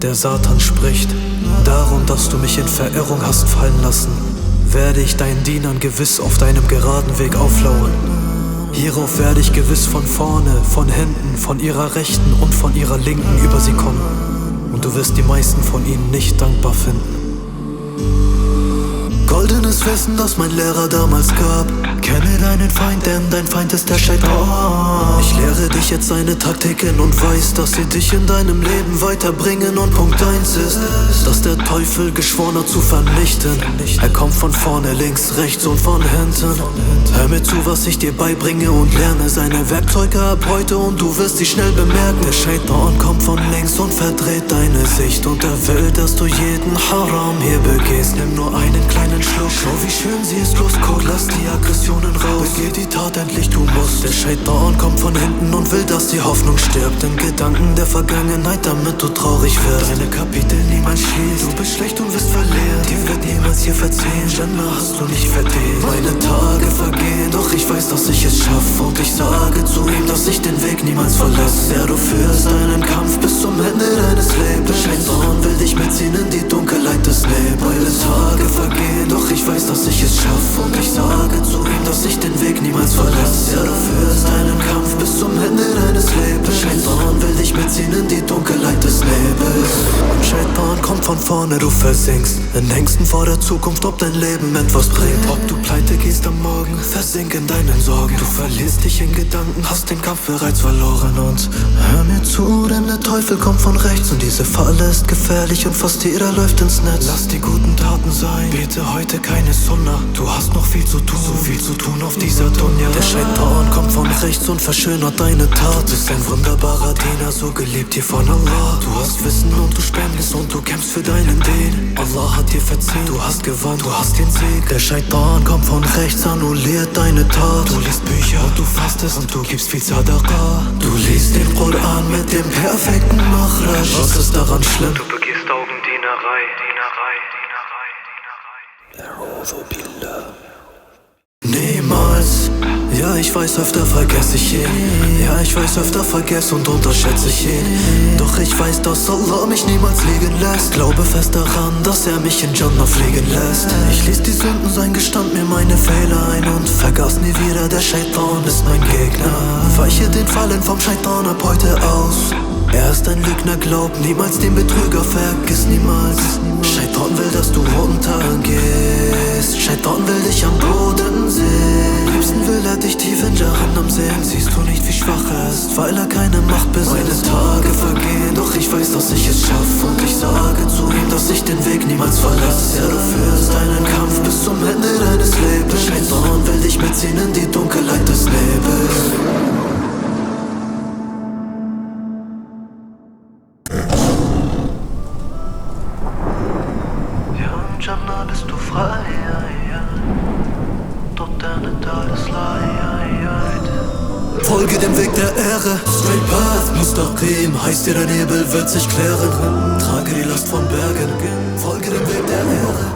der Satan spricht. Darum, dass du mich in Verirrung hast fallen lassen, werde ich deinen Dienern gewiss auf deinem geraden Weg auflauern. Hierauf werde ich gewiss von vorne, von hinten, von ihrer rechten und von ihrer linken über sie kommen. Und du wirst die meisten von ihnen nicht dankbar finden. Goldenes Wissen, das mein Lehrer damals gab. Kenne deinen Feind, denn dein Feind ist der Shaitan. Ich lehre dich jetzt seine Taktiken und weiß, dass sie dich in deinem Leben weiterbringen. Und Punkt 1 ist, dass der Teufel geschworen hat zu vernichten. Er kommt von vorne, links, rechts und von hinten. Hör mir zu, was ich dir beibringe und lerne seine Werkzeuge ab heute und du wirst sie schnell bemerken. Der Shaitan kommt von links und verdreht deine Sicht und er will, dass du jeden Haram hier begehst. Nimm nur einen kleinen Schluck, schau wie schön sie ist, los, guck, lass die Aggressionen raus. Begeh die Tat endlich, du musst. Der Shaitan kommt von hinten und will, dass die Hoffnung stirbt in Gedanken der Vergangenheit, damit du traurig wirst. Deine Kapitel niemals schließt, du bist schlecht und wirst verlieren. Dir wird niemals hier verziehen, Jannah hast du nicht verdient. Meine Tage vergehen, doch ich weiß, dass ich es schaffe. Und ich sage zu ihm, dass ich den Weg niemals verlasse. Ja, du führst einen Kampf bis zum Ende deines Lebens. Der Shaitan will dich mitziehen in die Dunkelheit des Lebens. Meine Tage vergehen, doch ich weiß, dass ich es schaffe. Und ich sage zu ihm, dass ich den Weg niemals verlasse. Ja, du führst einen Kampf bis zum Ende deines Lebens. Shaitan will dich mitziehen in die Dunkelheit des Nebels. Und Shaitan kommt von vorne, du versinkst in Ängsten vor der Zukunft, ob dein Leben etwas bringt. Ob du pleite gehst am Morgen, versink in deinen Sorgen. Du verlierst dich in Gedanken, hast den Kampf bereits verloren. Und hör mir zu, denn der Teufel kommt von rechts und diese Falle ist gefährlich und fast jeder läuft ins Netz. Lass die guten Taten sein, bete heute keine Sunnah. Du hast noch viel zu tun, so viel zu tun auf dieser Dunya. Der Shaitan kommt von rechts und verschönert deine Tat. Du bist ein wunderbarer Diener, so geliebt hier von Allah. Du hast Wissen und du spendest und du kämpfst für deinen Deen. Allah hat dir verziehen, du hast gewonnen, du hast den Sieg. Der Shaitan kommt von rechts, annulliert deine Tat. Du liest Bücher und du fastest und du gibst viel Sadaqa. Du liest den Koran mit dem perfekten Machraj. Was ist daran schlimm? Du begehst Augendienerei. Niemals. Ja, ich weiß, öfter vergesse ich ihn. Ja, ich weiß, öfter vergesse und unterschätze ich ihn. Doch ich weiß, dass Allah mich niemals liegen lässt. Glaube fest daran, dass er mich in Jannah fliegen lässt. Ich ließ die Sünden sein, gestand mir meine Fehler ein und vergaß nie wieder, der Shaitan ist mein Gegner. Weiche den Fallen vom Shaitan ab heute aus. Er ist ein Lügner, glaub niemals den Betrüger, vergiss niemals. Shaitan will, dass du runtergehst. Shaitan will dich am Boden sehen. Am liebsten will er dich tief in Jahannam sehen. Siehst du nicht, wie schwach er ist, weil er keine Macht besitzt. Meine Tage vergehen, doch ich weiß, dass ich es schaffe. Und ich sage zu ihm, dass ich den Weg niemals verlasse. Ja, du führst einen Kampf bis zum Ende deines Lebens. Shaitan will dich mitziehen in die Dunkelheit des Nebels. Jannah bist du frei, doch deine Tagesleid. Folge dem Weg der Ehre, straight path, Mustaqim. Heißt dir, der Nebel wird sich klären. Trage die Last von Bergen, folge dem Weg der Ehre.